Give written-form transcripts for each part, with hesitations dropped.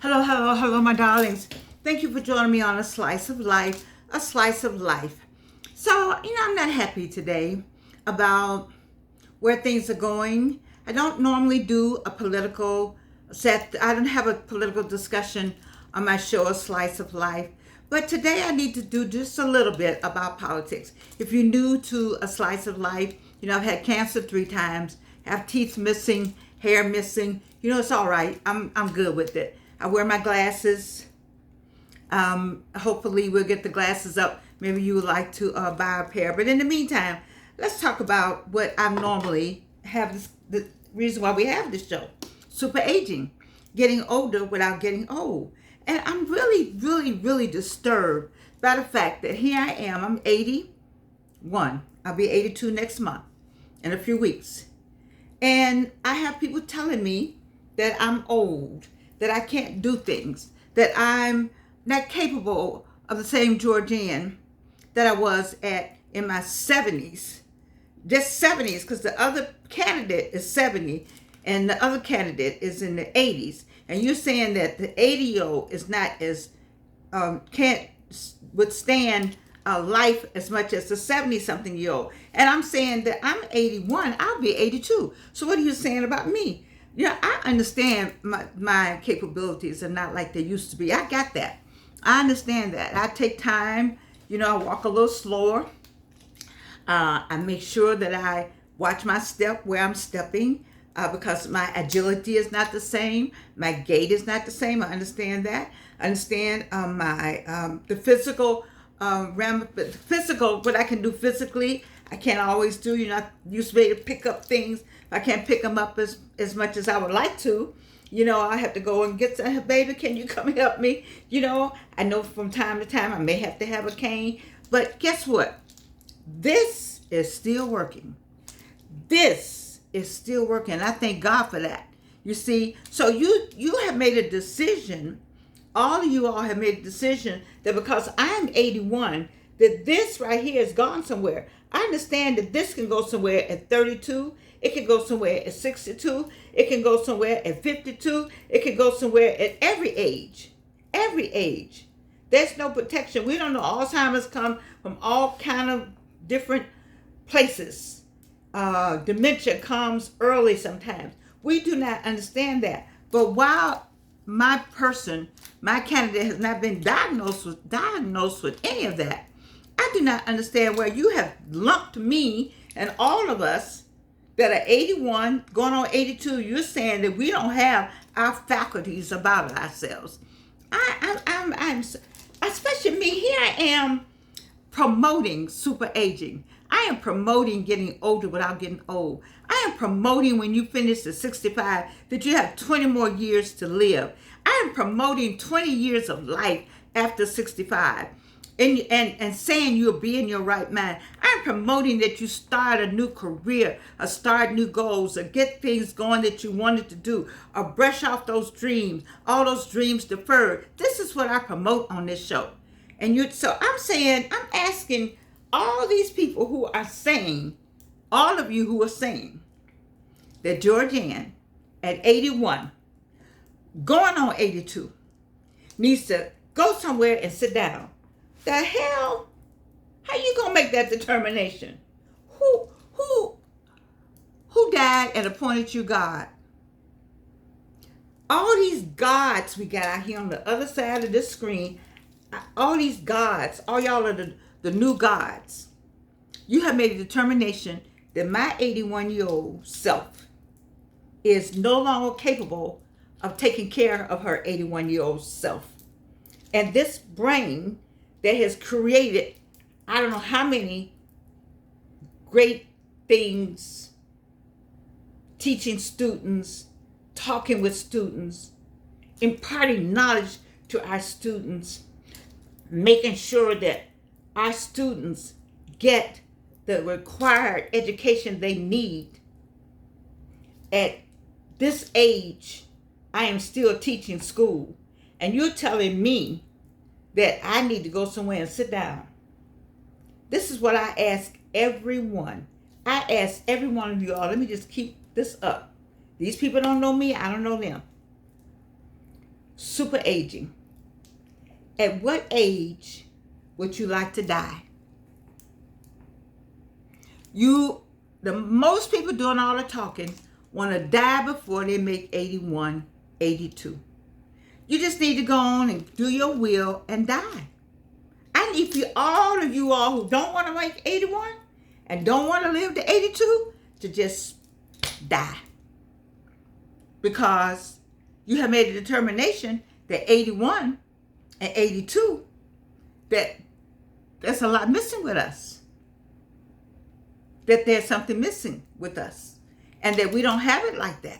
Hello, hello, hello, my darlings. Thank you for joining me on A Slice of Life, A Slice of Life. So, I'm not happy today about where things are going. I don't normally do a political set, I don't have a political discussion on my show, A Slice of Life. But today I need to do just a little bit about politics. If you're new to A Slice of Life, I've had cancer 3 times, have teeth missing, hair missing. It's all right. I'm good with it. I wear my glasses. Hopefully we'll get the glasses up. Maybe you would like to buy a pair. But in the meantime, let's talk about what I normally have, the reason why we have this show. Super aging. Getting older without getting old. And I'm really, really, really disturbed by the fact that here I am. I'm 81. I'll be 82 next month in a few weeks. And I have people telling me that I'm old, that I can't do things, that I'm not capable of the same Georgianne that I was in my 70s. Just 70s, because the other candidate is 70 and the other candidate is in the 80s. And you're saying that the 80-year-old is not as, can't withstand life as much as the 70-something-year-old. And I'm saying that I'm 81, I'll be 82. So what are you saying about me? I understand my capabilities are not like they used to be. I got that. I understand that. I take time. I walk a little slower. I make sure that I watch my step where I'm stepping because my agility is not the same. My gait is not the same. I understand that. I understand the physical what I can do physically. I can't always do. I used to be able to pick up things. I can't pick them up as much as I would like to. I have to go and get some, baby, can you come help me? I know from time to time I may have to have a cane. But guess what? This is still working. This is still working. I thank God for that. You see, so you have made a decision. All of you all have made a decision that because I'm 81, that this right here is gone somewhere. I understand that this can go somewhere at 32. It can go somewhere at 62. It can go somewhere at 52. It can go somewhere at every age. Every age. There's no protection. We don't know. Alzheimer's come from all kind of different places. Dementia comes early sometimes. We do not understand that. But while my candidate has not been diagnosed with any of that, I do not understand where you have lumped me and all of us that are 81, going on 82. You're saying that we don't have our faculties about ourselves. I'm especially me. Here I am promoting super aging. I am promoting getting older without getting old. I am promoting when you finish at 65 that you have 20 more years to live. I am promoting 20 years of life after 65. And saying you'll be in your right mind. I'm promoting that you start a new career, or start new goals, or get things going that you wanted to do, or brush off those dreams, all those dreams deferred. This is what I promote on this show. So I'm asking all these people who are saying, all of you who are saying that Georgianne at 81, going on 82, needs to go somewhere and sit down. The hell? How you gonna make that determination? Who died and appointed you God? All these gods we got out here on the other side of this screen, all these gods, all y'all are the new gods. You have made a determination that my 81-year-old self is no longer capable of taking care of her 81-year-old self. And this brain that has created, I don't know how many great things, teaching students, talking with students, imparting knowledge to our students, making sure that our students get the required education they need. At this age, I am still teaching school, and you're telling me that I need to go somewhere and sit down. This is what I ask everyone. I ask every one of you all, let me just keep this up. These people don't know me, I don't know them. super aging. At what age would you like to die? The most people doing all the talking want to die before they make 81, 82. You just need to go on and do your will and die. I need for all of you all who don't want to make 81 and don't want to live to 82 to just die. Because you have made a determination that 81 and 82, there's a lot missing with us. That there's something missing with us. And that we don't have it like that.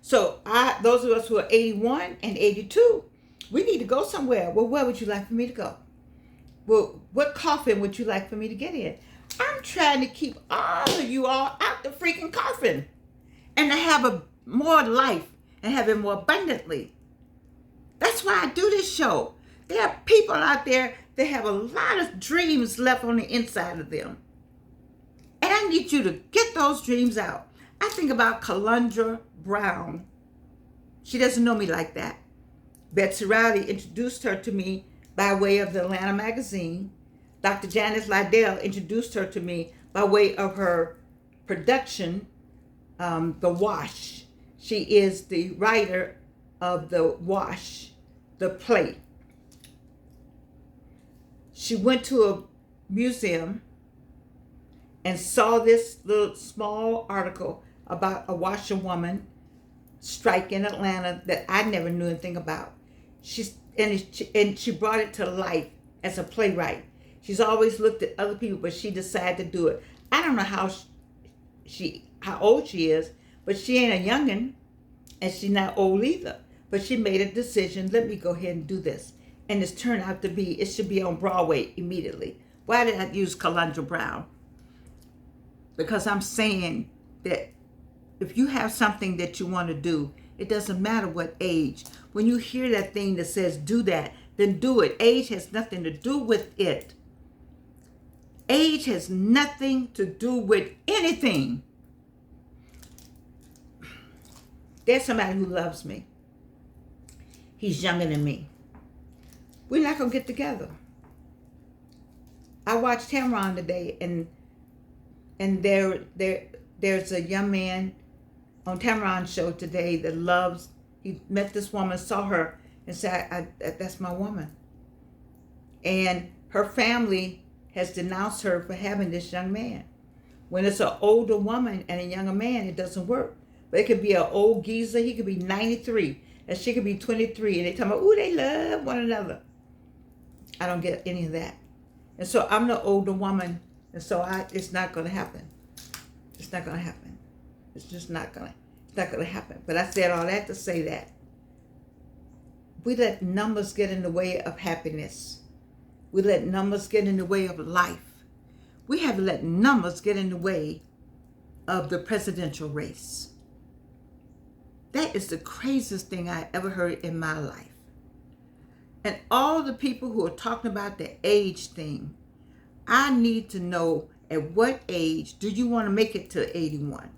So those of us who are 81 and 82, we need to go somewhere. Well, where would you like for me to go? Well, what coffin would you like for me to get in? I'm trying to keep all of you all out the freaking coffin. And to have a more life and have it more abundantly. That's why I do this show. There are people out there that have a lot of dreams left on the inside of them. And I need you to get those dreams out. I think about Calandra Brown. She doesn't know me like that. Betsy Riley introduced her to me by way of the Atlanta magazine. Dr. Janice Liddell introduced her to me by way of her production, The Wash. She is the writer of The Wash, the play. She went to a museum and saw this little small article about a washerwoman strike in Atlanta that I never knew anything about. She brought it to life as a playwright. She's always looked at other people, but she decided to do it. I don't know how old she is, but she ain't a youngin', and she's not old either. But she made a decision, let me go ahead and do this. And it's turned out to be, it should be on Broadway immediately. Why did I use Calandra Brown? Because I'm saying that if you have something that you want to do, it doesn't matter what age. When you hear that thing that says do that, then do it. Age has nothing to do with it. Age has nothing to do with anything. There's somebody who loves me. He's younger than me. We're not going to get together. I watched Tamron today, and there's a young man on Tamron's show today that he met this woman, saw her, and said, that's my woman. And her family has denounced her for having this young man. When it's an older woman and a younger man, it doesn't work. But it could be an old geezer, he could be 93, and she could be 23, and they talking about, ooh, they love one another. I don't get any of that. And so I'm the older woman, and so it's not going to happen. It's not going to happen. It's just not going to happen. But I said all that to say that we let numbers get in the way of happiness. We let numbers get in the way of life. We have let numbers get in the way of the presidential race. That is the craziest thing I ever heard in my life. And all the people who are talking about the age thing, I need to know, at what age do you want to make it to 81?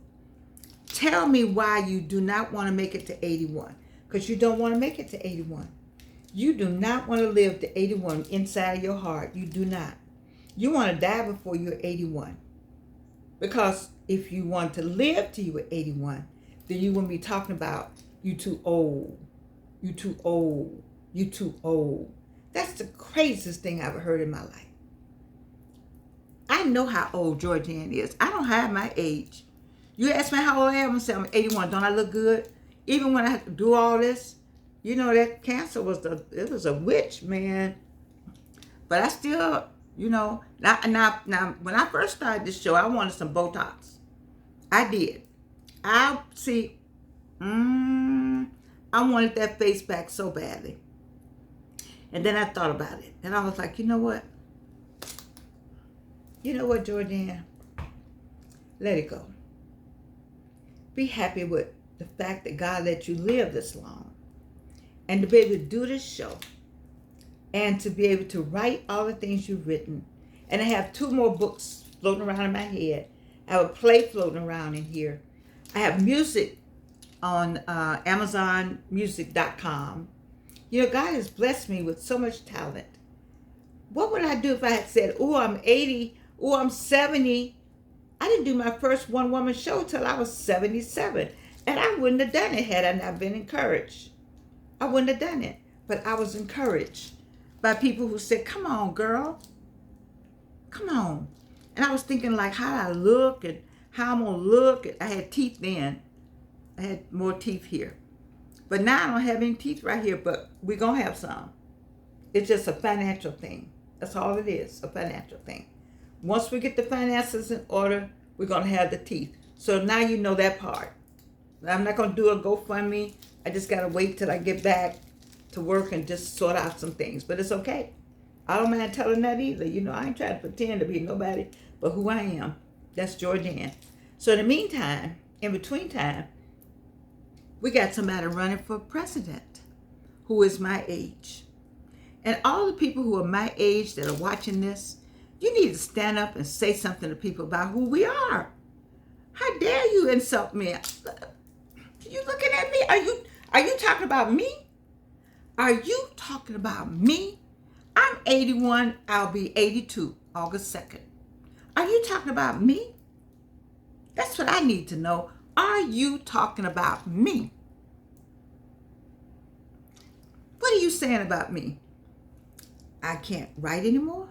Tell me why you do not want to make it to 81. Because you don't want to make it to 81. You do not want to live to 81 inside your heart. You do not. You want to die before you're 81. Because if you want to live till you were 81, then you wouldn't be talking about you too old. You too old. You too old. That's the craziest thing I've ever heard in my life. I know how old Georgianne is. I don't hide my age. You ask me how old I am, I'm going to say I'm 81. Don't I look good? Even when I have to do all this, you know that cancer was a witch, man. But I still, now when I first started this show, I wanted some Botox. I did. I wanted that face back so badly. And then I thought about it. And I was like, you know what? You know what, Georgianne? Let it go. Be happy with the fact that God let you live this long. And to be able to do this show. And to be able to write all the things you've written. And I have 2 more books floating around in my head. I have a play floating around in here. I have music on AmazonMusic.com. You know, God has blessed me with so much talent. What would I do if I had said, oh, I'm 80, oh, I'm 70? I didn't do my first one woman show till I was 77. And I wouldn't have done it had I not been encouraged. I wouldn't have done it. But I was encouraged by people who said, come on, girl. Come on. And I was thinking like how I look and how I'm going to look. I had teeth then. I had more teeth here. But now I don't have any teeth right here, but we're going to have some. It's just a financial thing. That's all it is, a financial thing. Once we get the finances in order, we're going to have the teeth. So now you know that part. I'm not going to do a GoFundMe. I just got to wait till I get back to work and just sort out some things. But it's okay. I don't mind telling that either. You know, I ain't trying to pretend to be nobody but who I am. That's Georgianne. So in the meantime, in between time, we got somebody running for president who is my age. And all the people who are my age that are watching this, you need to stand up and say something to people about who we are. How dare you insult me? You looking at me? Are you talking about me? Are you talking about me? I'm 81. I'll be 82 August 2nd. Are you talking about me? That's what I need to know. Are you talking about me? What are you saying about me? I can't write anymore.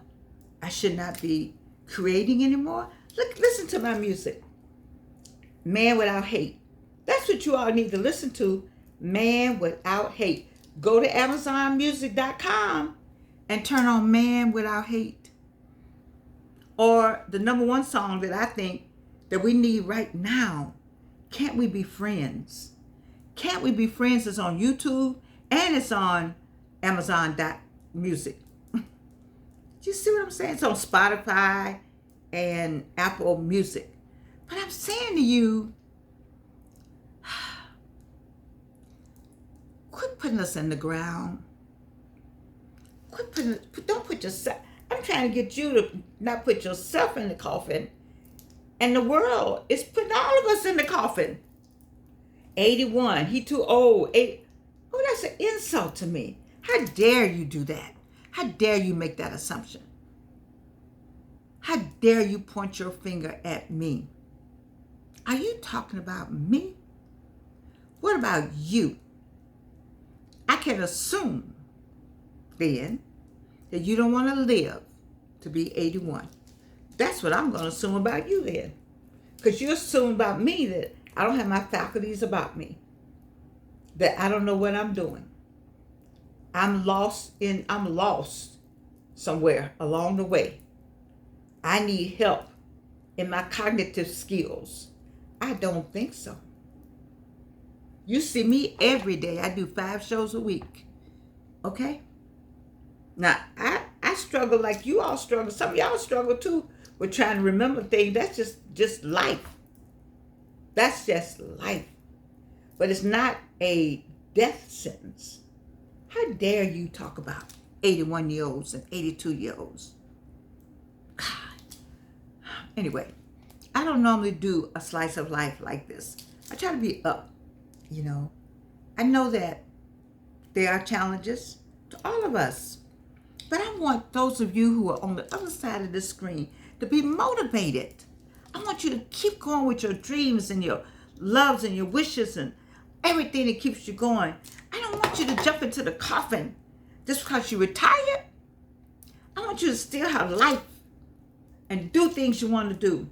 I should not be creating anymore. Look, listen to my music. Man Without Hate. That's what you all need to listen to. Man Without Hate. Go to AmazonMusic.com and turn on Man Without Hate. Or the number one song that I think that we need right now, Can't We Be Friends? Can't We Be Friends is on YouTube and it's on Amazon.music. You see what I'm saying? It's on Spotify and Apple Music. But I'm saying to you, quit putting us in the ground. Don't put yourself, I'm trying to get you to not put yourself in the coffin. And the world is putting all of us in the coffin. 81, he too old. Oh, that's an insult to me. How dare you do that? How dare you make that assumption? How dare you point your finger at me? Are you talking about me? What about you? I can assume, then, that you don't want to live to be 81. That's what I'm going to assume about you then. Because you assume about me that I don't have my faculties about me. That I don't know what I'm doing. I'm lost somewhere along the way. I need help in my cognitive skills. I don't think so. You see me every day. I do 5 shows a week. Okay? Now, I struggle like you all struggle. Some of y'all struggle too with trying to remember things. That's just life. That's just life. But it's not a death sentence. How dare you talk about 81-year-olds and 82-year-olds? God. Anyway, I don't normally do a slice of life like this. I try to be up, you know. I know that there are challenges to all of us. But I want those of you who are on the other side of the screen to be motivated. I want you to keep going with your dreams and your loves and your wishes and everything that keeps you going. I don't want you to jump into the coffin just because you're retired. I want you to still have life and do things you want to do.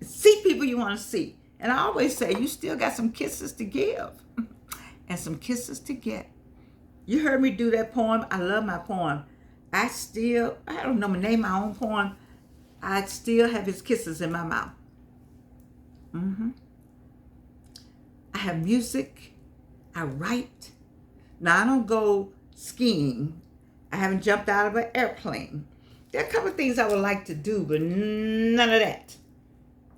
See people you want to see. And I always say, you still got some kisses to give and some kisses to get. You heard me do that poem. I love my poem. I don't know, name my own poem. I still have his kisses in my mouth. I have music. I write. Now, I don't go skiing. I haven't jumped out of an airplane. There are a couple of things I would like to do, but none of that.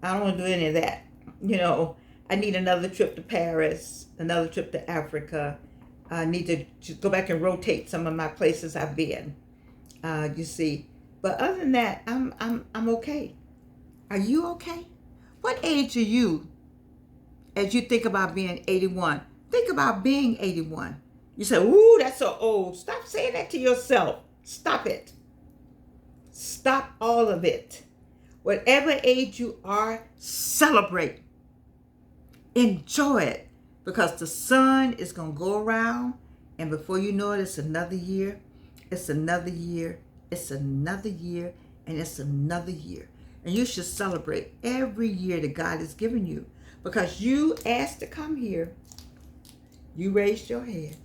I don't want to do any of that. You know, I need another trip to Paris, another trip to Africa. I need to go back and rotate some of my places I've been. You see. But other than that, I'm okay. Are you okay? What age are you as you think about being 81? Think about being 81. You say, ooh, that's so old. Stop saying that to yourself. Stop it. Stop all of it. Whatever age you are, celebrate. Enjoy it. Because the sun is going to go around, and before you know it, it's another year. It's another year. It's another year. And it's another year. And you should celebrate every year that God has given you. Because you asked to come here. You raised your hand.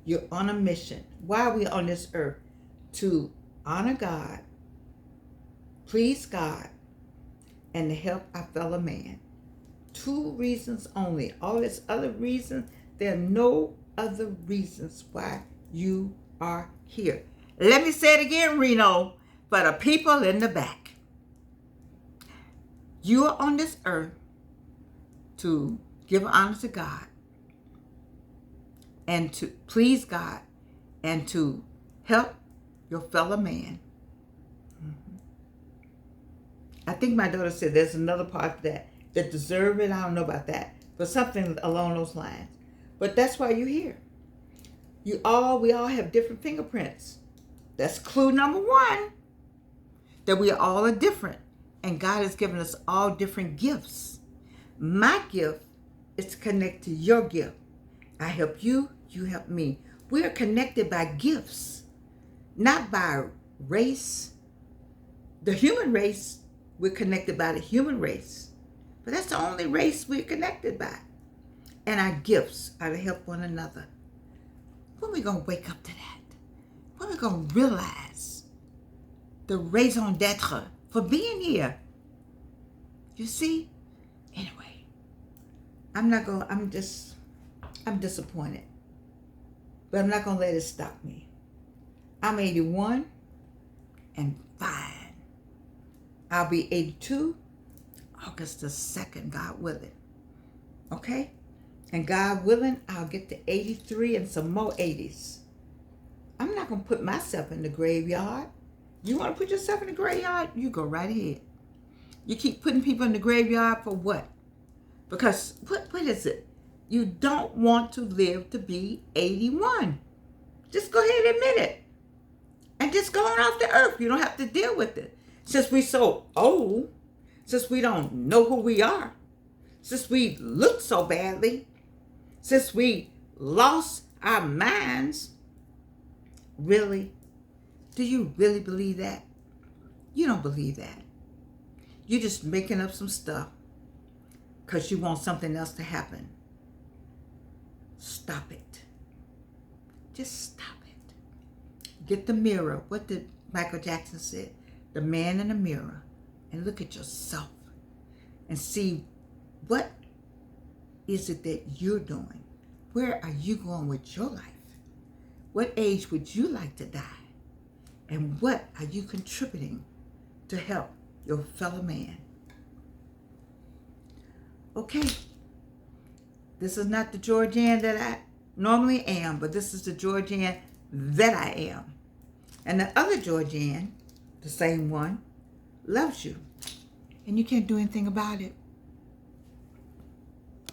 You're on a mission. Why are we on this earth? To honor God, please God, and to help our fellow man. 2 reasons only. All this other reasons, there are no other reasons why you are here. Let me say it again, Reno, for the people in the back. You are on this earth to give honor to God and to please God and to help your fellow man. I think my daughter said there's another part of that deserve it. I don't know about that, but something along those lines. But that's why you're here. We all have different fingerprints. That's clue number 1, that we all are different, and God has given us all different gifts. My gift is to connect to your gift. I help you, you help me. We are connected by gifts, not by race. The human race, we're connected by the human race. But that's the only race we're connected by. And our gifts are to help one another. When are we going to wake up to that? When are we going to realize the raison d'etre for being here? You see? Anyway, I'm disappointed. But I'm not going to let it stop me. I'm 81 and fine. I'll be 82 August the 2nd, God willing. Okay? And God willing, I'll get to 83 and some more 80s. I'm not going to put myself in the graveyard. You want to put yourself in the graveyard? You go right ahead. You keep putting people in the graveyard for what? Because, what is it? You don't want to live to be 81. Just go ahead and admit it. And just go on off the earth. You don't have to deal with it. Since we're so old, since we don't know who we are, since we look so badly, since we lost our minds, really? Do you really believe that? You don't believe that. You're just making up some stuff because you want something else to happen. Stop it. Just stop it. Get the mirror. What did Michael Jackson say? The man in the mirror, and look at yourself and see what is it that you're doing. Where are you going with your life? What age would you like to die? And what are you contributing to help your fellow man? Okay, this is not the Georgianne that I normally am, but this is the Georgianne that I am. And the other Georgianne, the same one, loves you. And you can't do anything about it.